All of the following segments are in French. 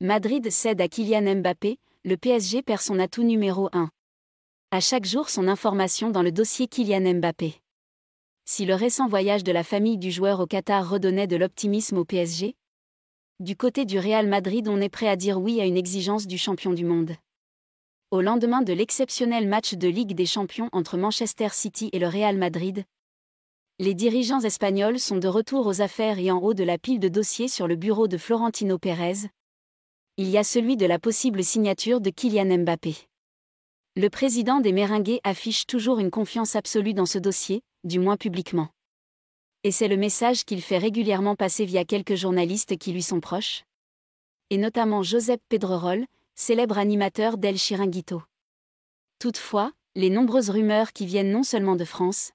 Madrid cède à Kylian Mbappé, le PSG perd son atout numéro 1. À chaque jour son information dans le dossier Kylian Mbappé. Si le récent voyage de la famille du joueur au Qatar redonnait de l'optimisme au PSG, du côté du Real Madrid on est prêt à dire oui à une exigence du champion du monde. Au lendemain de l'exceptionnel match de Ligue des Champions entre Manchester City et le Real Madrid, les dirigeants espagnols sont de retour aux affaires et en haut de la pile de dossiers sur le bureau de Florentino Pérez. Il y a celui de la possible signature de Kylian Mbappé. Le président des Merengues affiche toujours une confiance absolue dans ce dossier, du moins publiquement. Et c'est le message qu'il fait régulièrement passer via quelques journalistes qui lui sont proches. Et notamment Josep Pedrerol, célèbre animateur d'El Chiringuito. Toutefois, les nombreuses rumeurs qui viennent non seulement de France,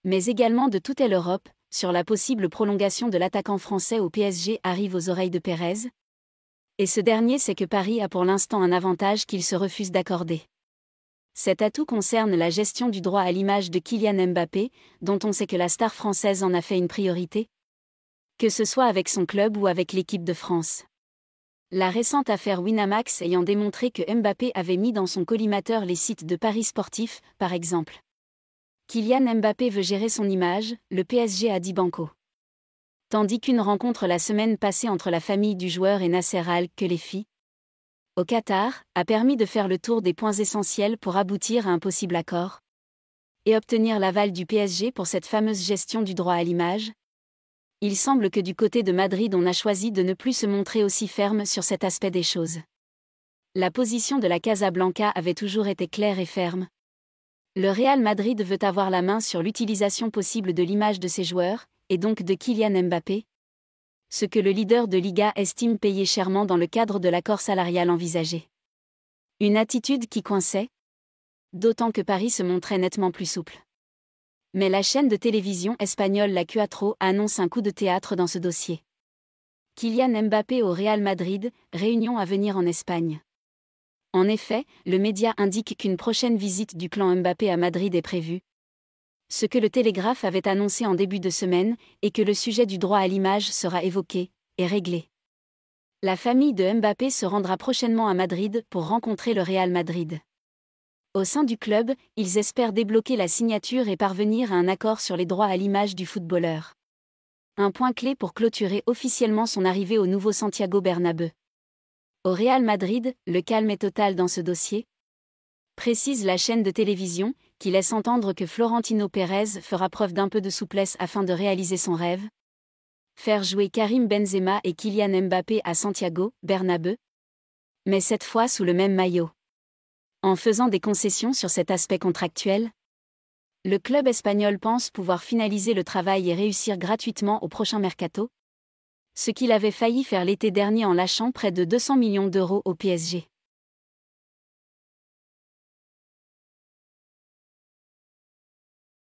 mais également de toute l'Europe, sur la possible prolongation de l'attaquant français au PSG arrivent aux oreilles de Pérez. Et ce dernier sait que Paris a pour l'instant un avantage qu'il se refuse d'accorder. Cet atout concerne la gestion du droit à l'image de Kylian Mbappé, dont on sait que la star française en a fait une priorité. Que ce soit avec son club ou avec l'équipe de France. La récente affaire Winamax ayant démontré que Mbappé avait mis dans son collimateur les sites de paris sportifs, par exemple. Kylian Mbappé veut gérer son image, le PSG a dit banco. Tandis qu'une rencontre la semaine passée entre la famille du joueur et Nasser Al-Khelaifi, au Qatar, a permis de faire le tour des points essentiels pour aboutir à un possible accord et obtenir l'aval du PSG pour cette fameuse gestion du droit à l'image. Il semble que du côté de Madrid on a choisi de ne plus se montrer aussi ferme sur cet aspect des choses. La position de la Casablanca avait toujours été claire et ferme. Le Real Madrid veut avoir la main sur l'utilisation possible de l'image de ses joueurs, et donc de Kylian Mbappé. Ce que le leader de Liga estime payer chèrement dans le cadre de l'accord salarial envisagé. Une attitude qui coinçait, d'autant que Paris se montrait nettement plus souple. Mais la chaîne de télévision espagnole La Cuatro annonce un coup de théâtre dans ce dossier. Kylian Mbappé au Real Madrid, réunion à venir en Espagne. En effet, le média indique qu'une prochaine visite du clan Mbappé à Madrid est prévue. Ce que le Télégraphe avait annoncé en début de semaine, et que le sujet du droit à l'image sera évoqué, et réglé. La famille de Mbappé se rendra prochainement à Madrid pour rencontrer le Real Madrid. Au sein du club, ils espèrent débloquer la signature et parvenir à un accord sur les droits à l'image du footballeur. Un point clé pour clôturer officiellement son arrivée au nouveau Santiago Bernabéu. Au Real Madrid, le calme est total dans ce dossier, précise la chaîne de télévision, qui laisse entendre que Florentino Pérez fera preuve d'un peu de souplesse afin de réaliser son rêve. Faire jouer Karim Benzema et Kylian Mbappé à Santiago Bernabéu, mais cette fois sous le même maillot. En faisant des concessions sur cet aspect contractuel, le club espagnol pense pouvoir finaliser le travail et réussir gratuitement au prochain mercato, ce qu'il avait failli faire l'été dernier en lâchant près de 200 millions d'euros au PSG.